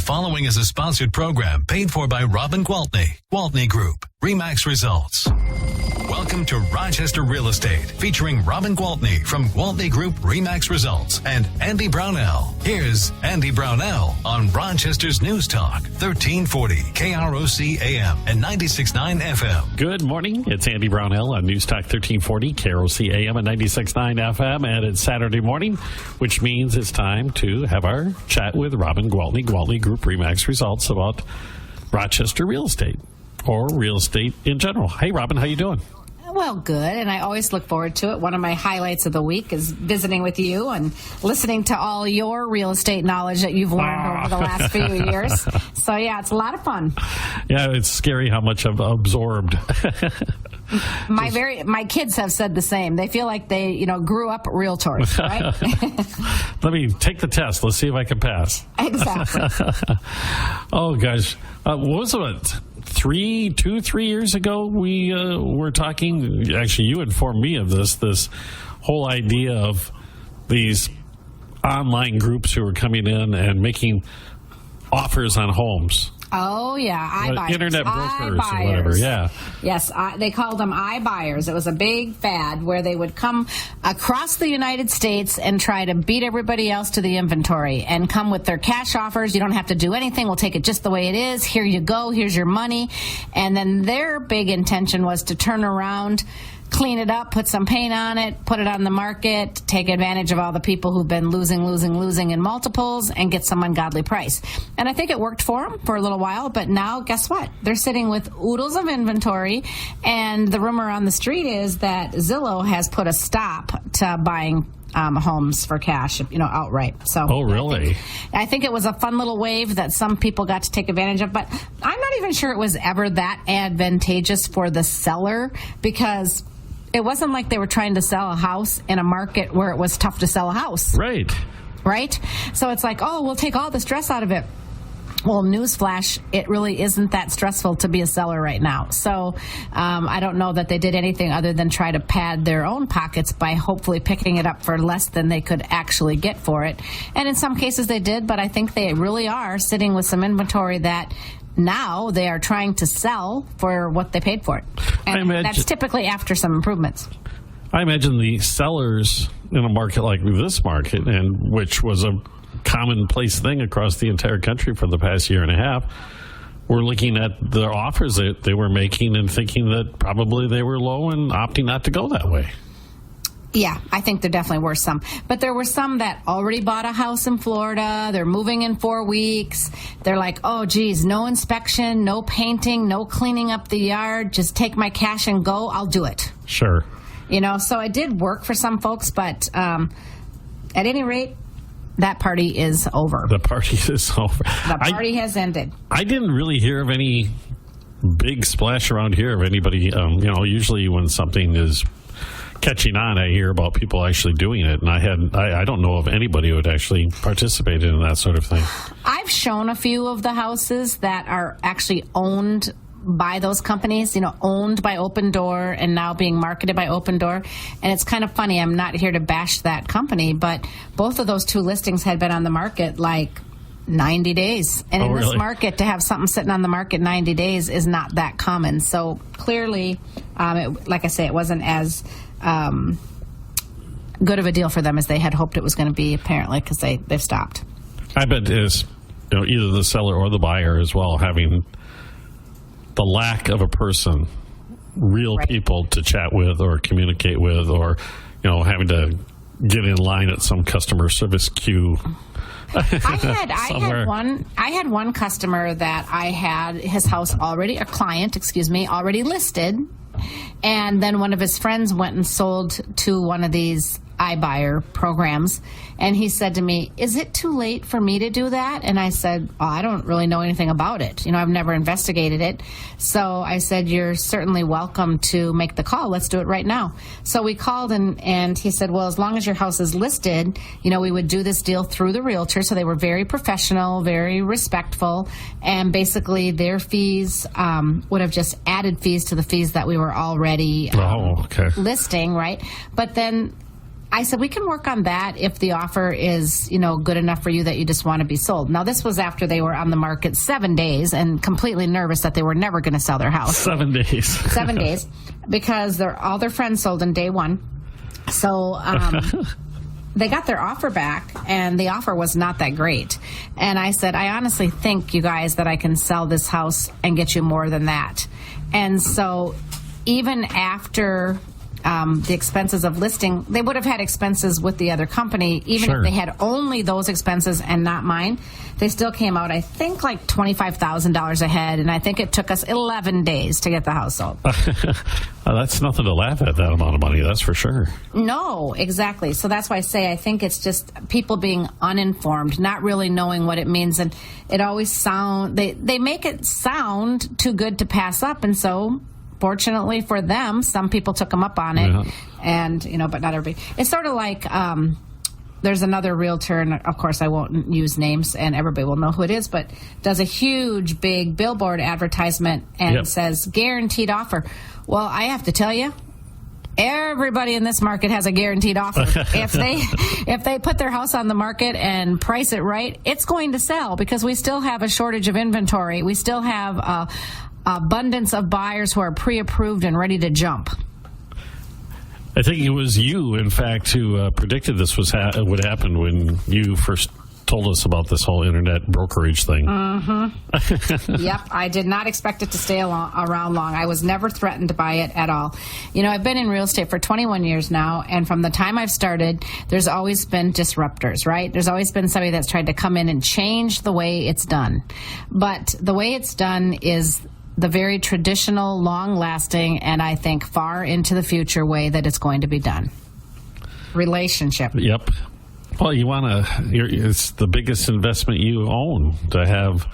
following is a sponsored program paid for by Robin Gwaltney, Gwaltney Group, RE/MAX Results. Welcome to Rochester Real Estate, featuring Robin Gwaltney from Gwaltney Group RE/MAX Results and Andy Brownell. Here's Andy Brownell on Rochester's News Talk, 1340 KROC AM and 96.9 FM. Good morning. It's Andy Brownell on News Talk 1340 KROC AM and 96.9 FM, and it's Saturday morning, which means it's time to have our chat with Robin Gwaltney, Gwaltney Group RE/MAX Results, about Rochester real estate or real estate in general. Hey, Robin, how you doing? Well, good, and I always look forward to it. One of my highlights of the week is visiting with you and listening to all your real estate knowledge that you've learned over the last few years. So, yeah, it's a lot of fun. Yeah, it's scary how much I've absorbed. My kids have said the same. They feel like they, grew up realtors, right? Let me take the test. Let's see if I can pass. Exactly. Oh, gosh. What was it? 3 years ago, we were talking. Actually, you informed me of this whole idea of these online groups who were coming in and making offers on homes. Oh, yeah, iBuyers. Internet brokers or whatever, yeah. Yes, they called them iBuyers. It was a big fad where they would come across the United States and try to beat everybody else to the inventory and come with their cash offers. You don't have to do anything. We'll take it just the way it is. Here you go. Here's your money. And then their big intention was to turn around, clean it up, put some paint on it, put it on the market, take advantage of all the people who've been losing in multiples, and get some ungodly price. And I think it worked for them for a little while, but now, guess what? They're sitting with oodles of inventory, and the rumor on the street is that Zillow has put a stop to buying homes for cash, outright. So, oh, really? I think it was a fun little wave that some people got to take advantage of, but I'm not even sure it was ever that advantageous for the seller, because it wasn't like they were trying to sell a house in a market where it was tough to sell a house. Right. So it's like, oh, we'll take all the stress out of it. Well, newsflash, it really isn't that stressful to be a seller right now. So I don't know that they did anything other than try to pad their own pockets by hopefully picking it up for less than they could actually get for it. And in some cases they did, but I think they really are sitting with some inventory that now they are trying to sell for what they paid for it. And that's typically after some improvements. I imagine the sellers in a market like this market, and which was a commonplace thing across the entire country for the past year and a half, were looking at the offers that they were making and thinking that probably they were low and opting not to go that way. Yeah, I think there definitely were some. But there were some that already bought a house in Florida. They're moving in 4 weeks. They're like, oh, geez, no inspection, no painting, no cleaning up the yard. Just take my cash and go. I'll do it. Sure. So it did work for some folks. But at any rate, that party is over. The party is over. The party has ended. I didn't really hear of any big splash around here of anybody. Usually when something is catching on, I hear about people actually doing it, and I don't know of anybody who had actually participated in that sort of thing. I've shown a few of the houses that are actually owned by those companies, owned by Open Door and now being marketed by Open Door. And it's kind of funny, I'm not here to bash that company, but both of those 2 listings had been on the market like 90 days. And in this market, to have something sitting on the market 90 days is not that common. So clearly, like I say, it wasn't as good of a deal for them as they had hoped it was going to be, apparently, because they've stopped. I bet it is either the seller or the buyer as well, having the lack of a person, real people to chat with or communicate with, or having to get in line at some customer service queue. I had one customer that I had his house already, a client, already listed, and then one of his friends went and sold to one of these iBuyer programs, and he said to me, is it too late for me to do that? And I said, I don't really know anything about it. I've never investigated it. So I said, you're certainly welcome to make the call. Let's do it right now. So we called, and he said, well, as long as your house is listed, we would do this deal through the realtor. So they were very professional, very respectful, and basically their fees would have just added fees to the fees that we were already listing, right? But then I said, we can work on that if the offer is, good enough for you that you just want to be sold. Now, this was after they were on the market 7 days and completely nervous that they were never going to sell their house. 7 days. 7 days, because all their friends sold in day one. So they got their offer back, and the offer was not that great. And I said, I honestly think, you guys, that I can sell this house and get you more than that. And so even after the expenses of listing, they would have had expenses with the other company, even if they had only those expenses and not mine. They still came out, I think, like $25,000 ahead, and I think it took us 11 days to get the house sold. That's nothing to laugh at, that amount of money, that's for sure. No, exactly. So that's why I say I think it's just people being uninformed, not really knowing what it means, and it always they make it sound too good to pass up, and so fortunately for them, some people took them up on it, and but not everybody. It's sort of like there's another realtor, and of course I won't use names, and everybody will know who it is, but does a huge, big billboard advertisement and says guaranteed offer. Well, I have to tell you, everybody in this market has a guaranteed offer. If they put their house on the market and price it right, it's going to sell, because we still have a shortage of inventory. We still have abundance of buyers who are pre-approved and ready to jump. I think it was you, in fact, who predicted this would happen when you first told us about this whole internet brokerage thing. Mm-hmm. Yep, I did not expect it to stay around long. I was never threatened by it at all. I've been in real estate for 21 years now, and from the time I've started, there's always been disruptors, right? There's always been somebody that's tried to come in and change the way it's done. But the way it's done is the very traditional, long-lasting, and I think far into the future way that it's going to be done. Relationship. Yep. Well, it's the biggest investment you own to have.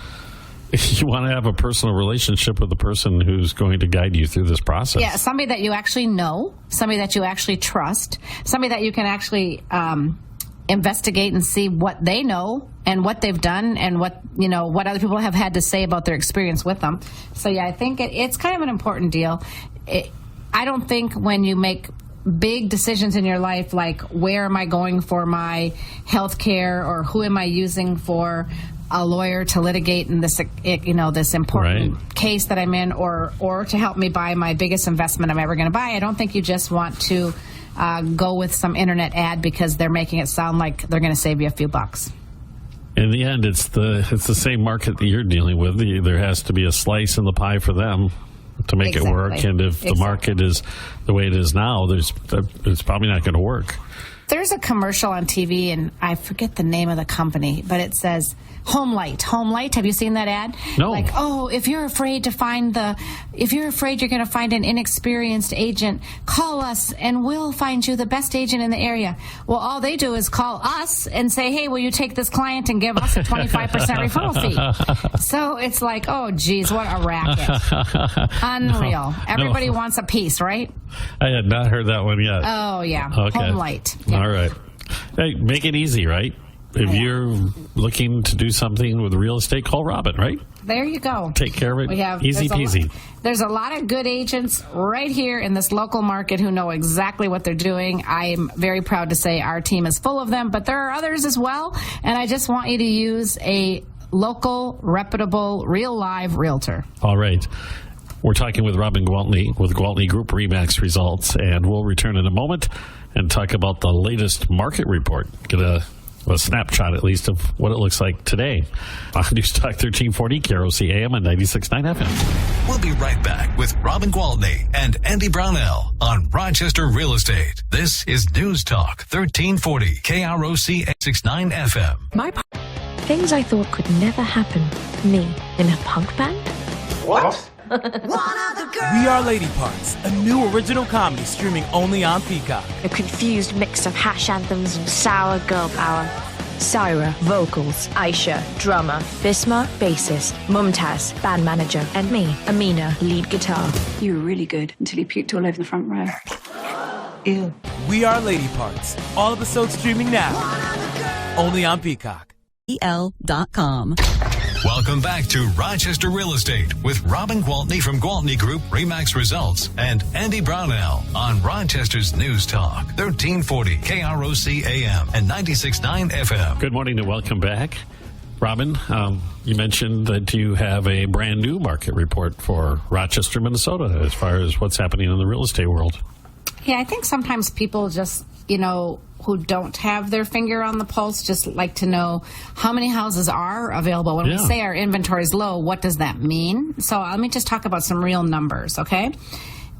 You want to have a personal relationship with the person who's going to guide you through this process. Yeah, somebody that you actually know, somebody that you actually trust, somebody that you can actually investigate and see what they know and what they've done and what other people have had to say about their experience with them. So yeah, I think it's kind of an important deal. I don't think when you make big decisions in your life, like where am I going for my health care, or who am I using for a lawyer to litigate in this this important case that I'm in, or to help me buy my biggest investment I'm ever going to buy, I don't think you just want to go with some internet ad because they're making it sound like they're going to save you a few bucks. In the end, it's the same market that you're dealing with. There has to be a slice in the pie for them to make it work. And if the market is the way it is now, it's probably not going to work. There's a commercial on TV, and I forget the name of the company, but it says Home Light. Home Light. Have you seen that ad? No. Like, if you're afraid you're going to find an inexperienced agent, call us and we'll find you the best agent in the area. Well, all they do is call us and say, hey, will you take this client and give us a 25% referral fee? So it's like, oh, geez, what a racket. Unreal. Everybody wants a piece, right? I had not heard that one yet. Oh, yeah. Okay. Home Light. Yeah. All right. Hey, make it easy, right? If you're looking to do something with real estate, call Robin, right? There you go. Take care of it. Easy peasy. There's a lot of good agents right here in this local market who know exactly what they're doing. I'm very proud to say our team is full of them, but there are others as well. And I just want you to use a local, reputable, real live realtor. All right. We're talking with Robin Gwaltney with Gwaltney Group RE/MAX Results, and we'll return in a moment and talk about the latest market report. Get a snapshot, at least, of what it looks like today on News Talk 1340, KROC AM and 96.9 FM. We'll be right back with Robin Gwaltney and Andy Brownell on Rochester Real Estate. This is News Talk 1340, KROC 96.9 FM. Things I thought could never happen. Me in a punk band? What? We Are Lady Parts, a new original comedy streaming only on Peacock. A confused mix of hash anthems and sour girl power. Syra, vocals. Aisha, drummer. Bisma, bassist. Mumtaz, band manager. And me, Amina, lead guitar. You were really good until you puked all over the front row. Ew. We Are Lady Parts. All episodes streaming now. Only on Peacock. EL.com. Welcome back to Rochester Real Estate with Robin Gwaltney from Gwaltney Group RE/MAX Results and Andy Brownell on Rochester's News Talk, 1340 KROC AM and 96.9 FM. Good morning and welcome back. Robin, you mentioned that you have a brand new market report for Rochester, Minnesota, as far as what's happening in the real estate world. Yeah, I think sometimes people just, who don't have their finger on the pulse just like to know how many houses are available. When we say our inventory is low, what does that mean? So let me just talk about some real numbers, okay?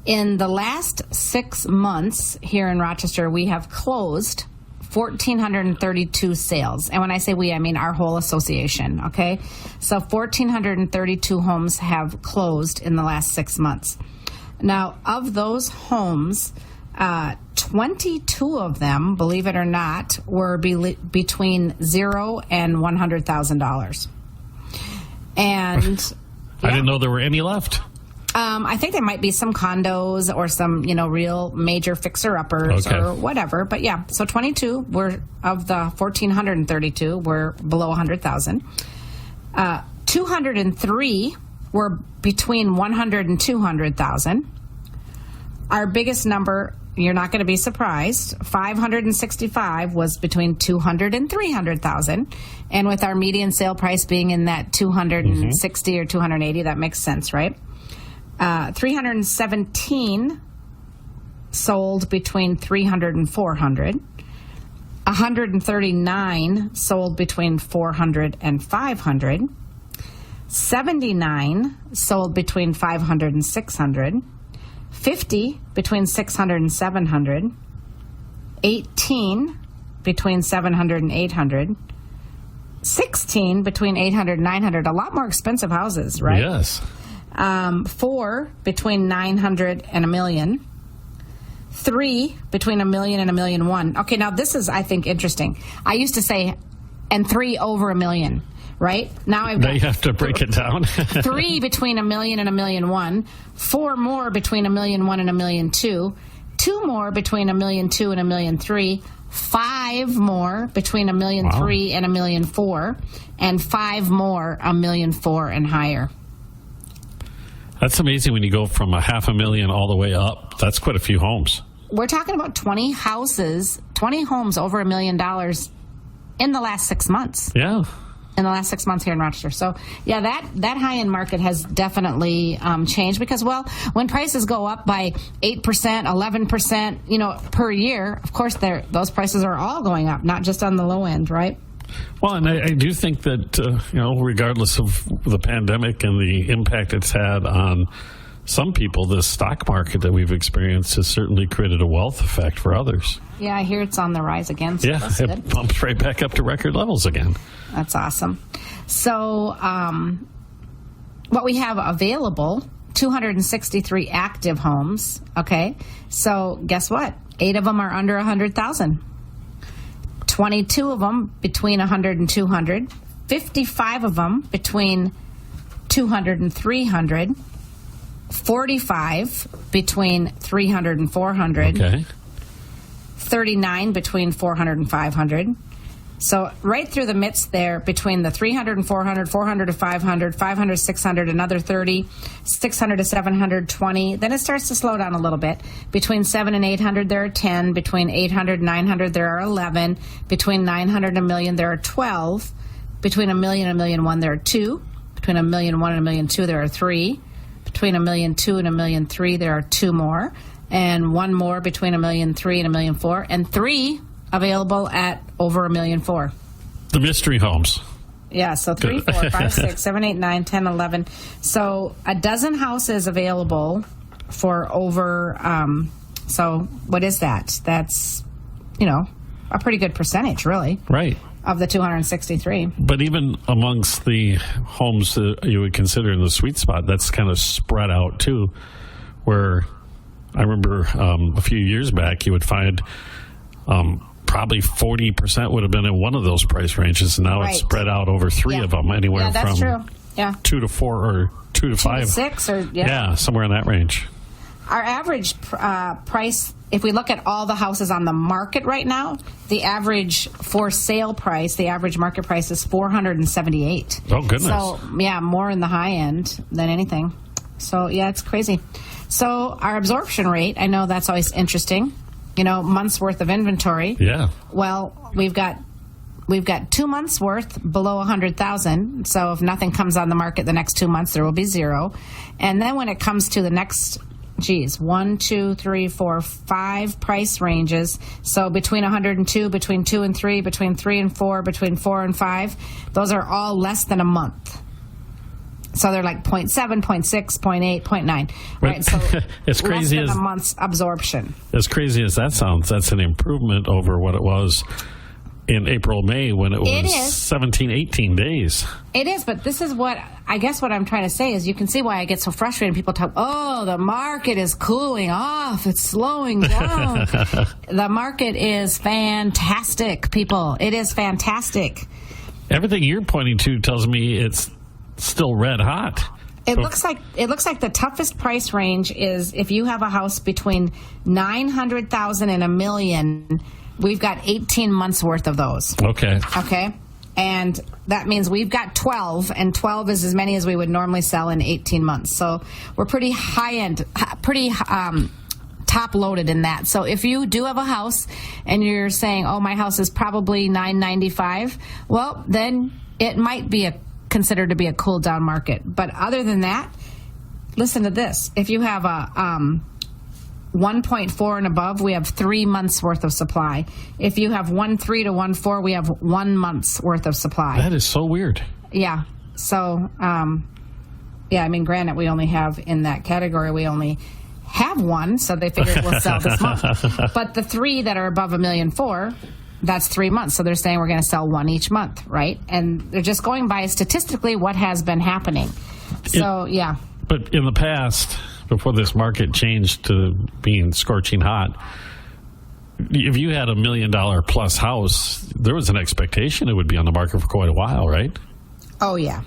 In the last 6 months here in Rochester, we have closed 1,432 sales. And when I say we, I mean our whole association, okay? So 1,432 homes have closed in the last 6 months. Now, of those homes, 22 of them, believe it or not, were between $0 and $100,000. And I didn't know there were any left. I think there might be some condos or some, real major fixer-uppers or whatever. But yeah, so 22 were of the 1,432 were below 100,000. 203 were between 100 and 200,000. Our biggest number, you're not going to be surprised, 565 was between 200 and 300,000. And with our median sale price being in that 260 or 280, that makes sense, right? 317 sold between 300 and 400. 139 sold between 400 and 500. 79 sold between 500 and 600. 50 between 600 and 700. 18 between 700 and 800. 16 between 800 and 900. A lot more expensive houses, right? Yes. 4 between 900 and $1 million. 3 between $1 million and $1.1 million. Okay, now this is, I think, interesting. I used to say, and 3 over $1 million, right? Now I've got you have to break it down. 3 between $1 million and $1.1 million. 4 more between $1.1 million and $1.2 million. 2 more between $1.2 million and $1.3 million. 5 more between $1.3 million and $1.4 million. And 5 more $1.4 million and higher. That's amazing when you go from $500,000 all the way up. That's quite a few homes. We're talking about 20 houses, 20 homes over $1 million in the last 6 months. Yeah. In the last 6 months here in Rochester. So, yeah, that high-end market has definitely changed because, well, when prices go up by 8%, 11%, per year, of course, those prices are all going up, not just on the low end, right? Well, and I do think that, regardless of the pandemic and the impact it's had on some people, the stock market that we've experienced has certainly created a wealth effect for others. Yeah, I hear it's on the rise again. So yeah, it bumps right back up to record levels again. That's awesome. So what we have available, 263 active homes, okay? So guess what? 8 of them are under 100,000. 22 of them between 100 and 200, 55 of them between 200 and 300, 45 between 300 and 400, 39 between 400 and 500. So right through the midst there, between the 300 and 400, 400 to 500, 500 to 600, another 30, 600 to 700, 20. Then it starts to slow down a little bit. Between 7 and 800, there are 10. Between 800 and 900, there are 11. Between 900 and $1 million, there are 12. Between $1 million and $1.1 million, there are 2. Between $1.1 million and $1.2 million, there are 3. Between $1.2 million and $1.3 million, there are 2 more. And 1 more between $1.3 million and $1.4 million. And 3 available at over $1.4 million. The mystery homes. Yeah, so 3, 4, 5, 6, 7, 8, 9, 10, 11. So a dozen houses available for over, so what is that? That's, a pretty good percentage, really. Right. Of the 263. But even amongst the homes that you would consider in the sweet spot, that's kind of spread out too, where I remember a few years back you would find probably 40% would have been in one of those price ranges, and now it's spread out over 3 of them, anywhere that's from true. 2 to 4 or 2 to 5. 6 or somewhere in that range. Our average price if we look at all the houses on the market right now, the average for sale price, the average market price is $478. Oh, goodness. So, yeah, more in the high end than anything. So, yeah, it's crazy. So, our absorption rate, I know that's always interesting. Months worth of inventory. Yeah. Well, we've got 2 months worth below 100,000. So if nothing comes on the market the next 2 months, there will be zero. And then when it comes to the next, 1, 2, 3, 4, 5 price ranges. So between 100 and 2, between 2 and 3, between 3 and 4, between 4 and 5, those are all less than a month. So they're like 0.7, 0.6, 0.8, 0.9. Right? So it's crazy less than a month's absorption. As crazy as that sounds, that's an improvement over what it was in April, May, when it was 17, 18 days. It is, but this is what I'm trying to say is you can see why I get so frustrated. People talk, the market is cooling off. It's slowing down. The market is fantastic, people. It is fantastic. Everything you're pointing to tells me it's still red hot. It looks like the toughest price range is if you have a house between 900,000 and $1 million. We've got 18 months worth of those. Okay. And that means we've got 12, and 12 is as many as we would normally sell in 18 months. So we're pretty high end, pretty top loaded in that. So if you do have a house and you're saying, my house is probably $995, well, then it might be considered to be a cool down market. But other than that, listen to this. If you have a 1.4 and above, we have 3 months worth of supply. If you have 1.3 to 1.4, we have 1 month's worth of supply. That is so weird. Yeah. So, granted, we only have in that category, we only have one, so they figured we'll sell this month. But the 3 that are above $1.4 million, that's 3 months. So they're saying we're going to sell 1 each month, right? And they're just going by statistically what has been happening. So, yeah. But in the past, before this market changed to being scorching hot, if you had $1 million plus house, there was an expectation it would be on the market for quite a while, right? Oh yeah,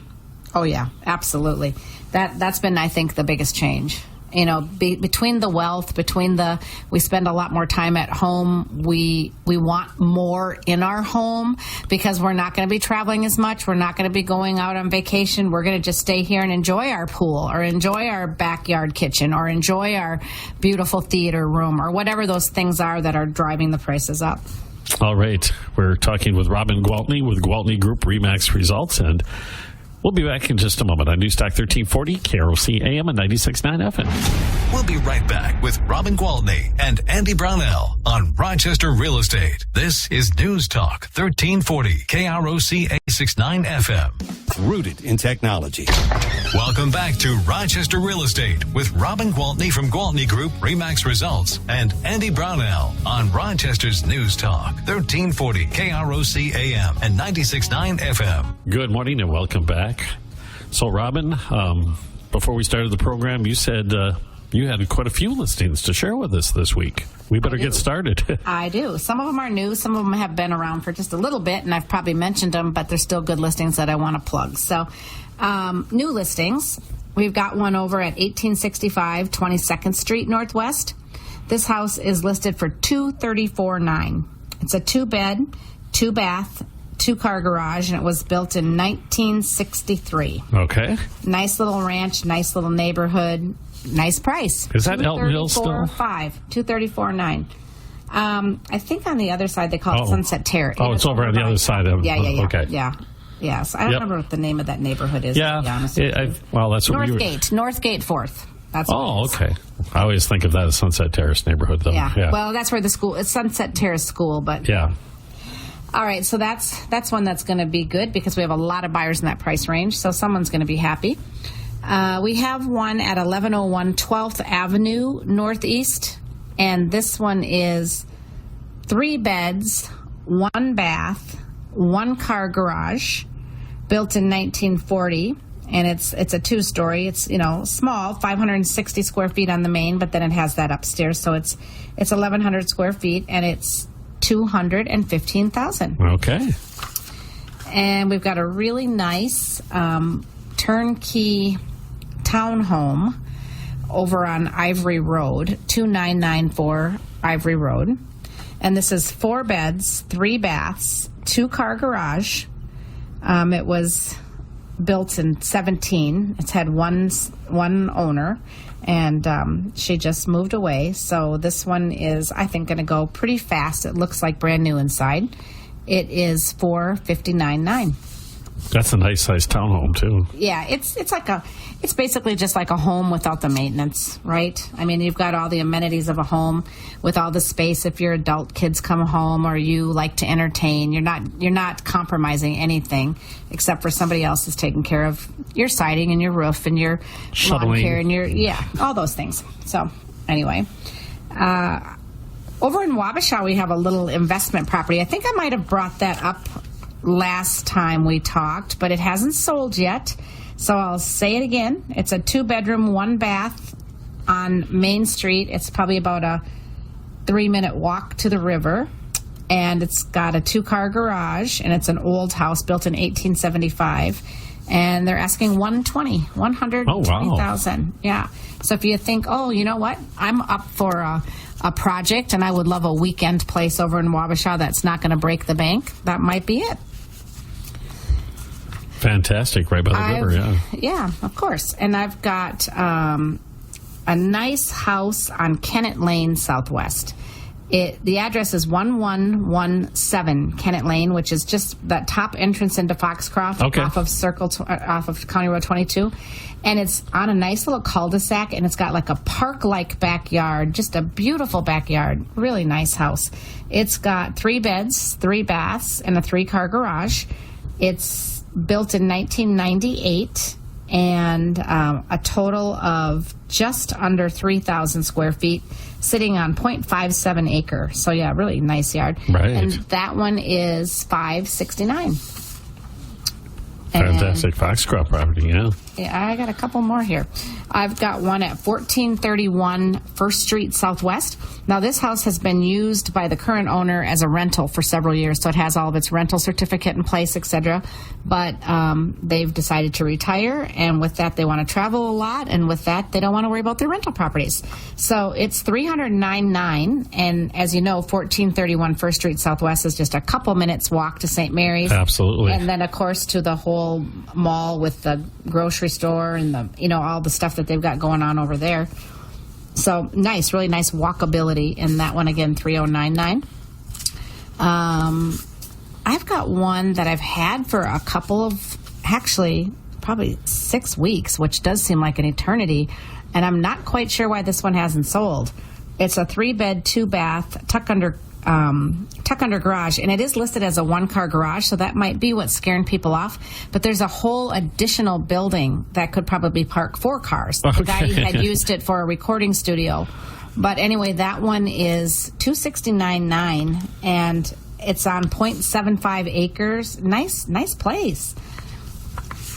absolutely. That's been, I think, the biggest change. Between the wealth, we spend a lot more time at home. We want more in our home because we're not going to be traveling as much. We're not going to be going out on vacation. We're going to just stay here and enjoy our pool or enjoy our backyard kitchen or enjoy our beautiful theater room or whatever those things are that are driving the prices up. All right. We're talking with Robin Gwaltney with Gwaltney Group RE/MAX Results, and we'll be back in just a moment on Newstalk 1340, KROC AM and 96.9 FM. We'll be right back with Robin Gwaltney and Andy Brownell on Rochester Real Estate. This is News Talk 1340, KROC 86.9 FM. Rooted in technology. Welcome back to Rochester Real Estate with Robin Gwaltney from Gwaltney Group RE/MAX Results and Andy Brownell on Rochester's News Talk 1340, KROC AM and 96.9 FM. Good morning and welcome back. So, Robin, before we started the program, you said you had quite a few listings to share with us this week. We better get started. I do. Some of them are new. Some of them have been around for just a little bit, and I've probably mentioned them, but they're still good listings that I want to plug. So, new listings. We've got one over at 1865 22nd Street Northwest. This house is listed for $234,900. It's a 2-bed, 2-bath, 2-car garage, and it was built in 1963. Okay. Nice little ranch, nice little neighborhood, nice price. Is that Elton Hill still? $234,900. I think on the other side they call it Sunset Terrace. Oh, it's over on the other side of it. Yeah. Okay. Yeah. Yes. I don't remember what the name of that neighborhood is, to be honest with you. Well, that's what Northgate 4th. That's okay. I always think of that as Sunset Terrace neighborhood, though. Yeah. Well, that's where the school, it's Sunset Terrace School, but. Yeah. All right, so that's one that's going to be good because we have a lot of buyers in that price range, so someone's going to be happy. We have one at 1101 12th Avenue Northeast, and this one is 3 beds, 1 bath, 1-car garage, built in 1940, and it's a 2-story. It's small, 560 square feet on the main, but then it has that upstairs, so it's 1,100 square feet, and it's $215,000. Okay. And we've got a really nice turnkey townhome over on Ivory Road, 2994 Ivory Road. And this is 4 beds, 3 baths, 2-car garage. It was built in 17. It's had one owner, and she just moved away. So this one is, I think, going to go pretty fast. It looks like brand new inside. It is $459,900. That's a nice sized townhome too. Yeah, it's basically just like a home without the maintenance, right? I mean, you've got all the amenities of a home with all the space. If your adult kids come home or you like to entertain, you're not compromising anything except for somebody else is taking care of your siding and your roof and your lawn care and all those things. So anyway, over in Wabasha we have a little investment property. I think I might have brought that up last time we talked, but it hasn't sold yet. So I'll say it again. It's a 2-bedroom, 1-bath on Main Street. It's probably about a 3-minute walk to the river. And it's got a 2-car garage, and it's an old house built in 1875. And they're asking $120,000. Oh, wow. Yeah. So if you think, oh, you know what? I'm up for a project, and I would love a weekend place over in Wabasha that's not going to break the bank, that might be it. Fantastic, right by the river, yeah. Yeah, of course. And I've got a nice house on Kennett Lane Southwest. The address is 1117 Kennett Lane, which is just that top entrance into Foxcroft off of County Road 22. And it's on a nice little cul-de-sac, and it's got like a park-like backyard, just a beautiful backyard. Really nice house. It's got 3 beds, 3 baths, and a 3-car garage. It's built in 1998, and a total of just under 3,000 square feet, sitting on 0.57 acre. So yeah, really nice yard. Right. And that one is $569,000. Fantastic Foxcroft property, yeah. Yeah, I got a couple more here. I've got one at 1431 First Street Southwest. Now, this house has been used by the current owner as a rental for several years, so it has all of its rental certificate in place, etc. But they've decided to retire, and with that, they want to travel a lot, and with that, they don't want to worry about their rental properties. So it's $309,900, and as you know, 1431 First Street Southwest is just a couple minutes walk to St. Mary's. Absolutely. And then, of course, to the whole mall with the grocery store and all the stuff that they've got going on over there. So nice, really nice walkability in that one. Again, $309,900. I've got one that I've had for a couple of, actually probably 6 weeks, which does seem like an eternity, and I'm not quite sure why this one hasn't sold. It's a 3-bed, 2-bath, tuck under garage, and it is listed as a 1-car garage, so that might be what's scaring people off. But there's a whole additional building that could probably park 4 cars. The guy had used it for a recording studio. But anyway, that one is $269,900, and it's on 0.75 acres. Nice place.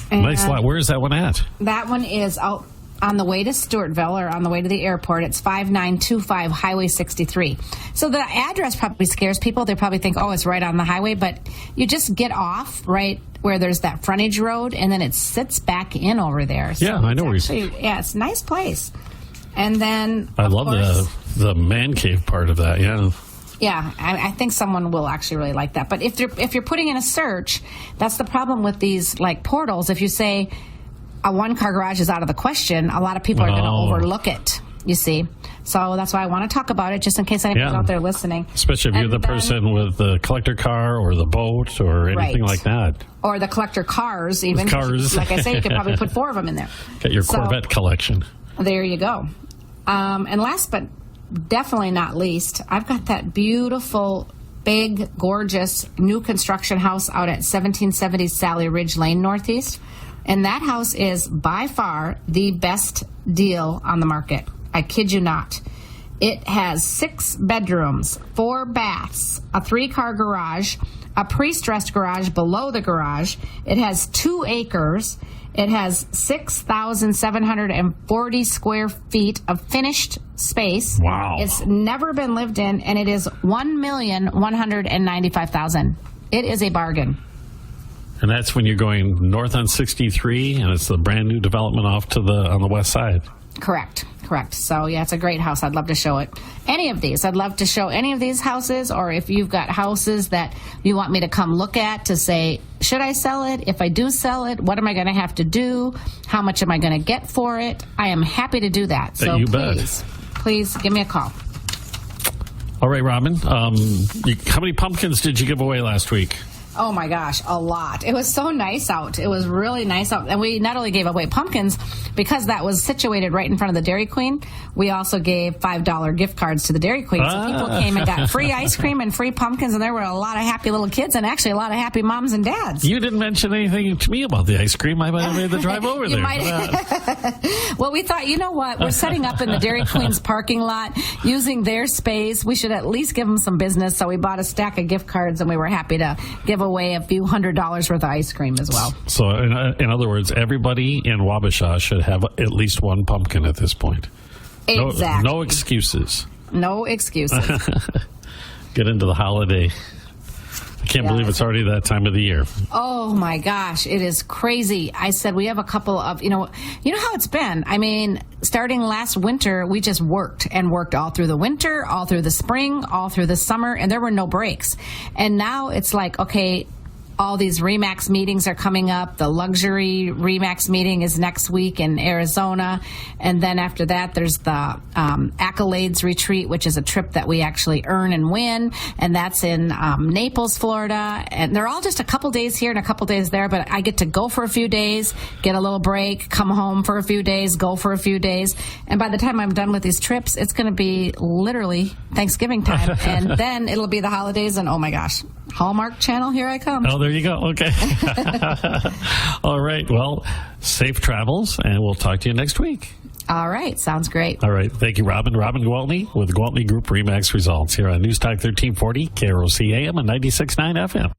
And nice lot. Where is that one at? That one is out on the way to Stewartville, or on the way to the airport. It's 5925 Highway 63. So the address probably scares people. They probably think, oh, it's right on the highway, but you just get off right where there's that frontage road, and then it sits back in over there. So yeah, I know where you're. Yeah, it's a nice place. And then I love the man cave part of that. Yeah. Yeah, I think someone will actually really like that. But if you're putting in a search, that's the problem with these like portals. If you say a 1-car garage is out of the question, a lot of people are going to overlook it, you see. So that's why I want to talk about it, just in case anybody's out there listening. Especially if you're the person with the collector car or the boat or anything like that. Or the collector cars, even. With cars. Like I say, you could probably put 4 of them in there. Get your Corvette collection. There you go. And last but definitely not least, I've got that beautiful, big, gorgeous, new construction house out at 1770 Sally Ridge Lane Northeast. And that house is by far the best deal on the market. I kid you not. It has 6 bedrooms, 4 baths, a 3-car garage, a pre-stressed garage below the garage. It has 2 acres. It has 6,740 square feet of finished space. Wow. It's never been lived in, and it is $1,195,000. It is a bargain. And that's when you're going north on 63, and it's the brand new development off to on the west side. Correct. So, yeah, it's a great house. I'd love to show it. Any of these. I'd love to show any of these houses, or if you've got houses that you want me to come look at to say, should I sell it? If I do sell it, what am I going to have to do? How much am I going to get for it? I am happy to do that. So you please give me a call. All right, Robin. How many pumpkins did you give away last week? Oh my gosh, a lot. It was so nice out. It was really nice out. And we not only gave away pumpkins, because that was situated right in front of the Dairy Queen, we also gave $5 gift cards to the Dairy Queen. So people came and got free ice cream and free pumpkins, and there were a lot of happy little kids and actually a lot of happy moms and dads. You didn't mention anything to me about the ice cream. I might have made the drive over there. Well, we thought, you know what? We're setting up in the Dairy Queen's parking lot using their space. We should at least give them some business. So we bought a stack of gift cards, and we were happy to give away a few $100 worth of ice cream as well. So, in other words, everybody in Wabasha should have at least one pumpkin at this point. Exactly. No excuses. No excuses. Get into the holiday. I can't believe it's already that time of the year. Oh my gosh, it is crazy. I said we have a couple of, you know how it's been. I mean, starting last winter, we just worked all through the winter, all through the spring, all through the summer, and there were no breaks. And now it's like, okay, all these RE/MAX meetings are coming up. The luxury RE/MAX meeting is next week in Arizona. And then after that, there's the Accolades Retreat, which is a trip that we actually earn and win. And that's in Naples, Florida. And they're all just a couple days here and a couple days there. But I get to go for a few days, get a little break, come home for a few days, go for a few days. And by the time I'm done with these trips, it's going to be literally Thanksgiving time. And then it'll be the holidays. And oh my gosh, Hallmark Channel, here I come. Oh, there you go. Okay. All right. Well, safe travels, and we'll talk to you next week. All right. Sounds great. All right. Thank you, Robin. Robin Gwaltney with Gwaltney Group RE/MAX Results here on News Talk 1340, KROC AM and 96.9 FM.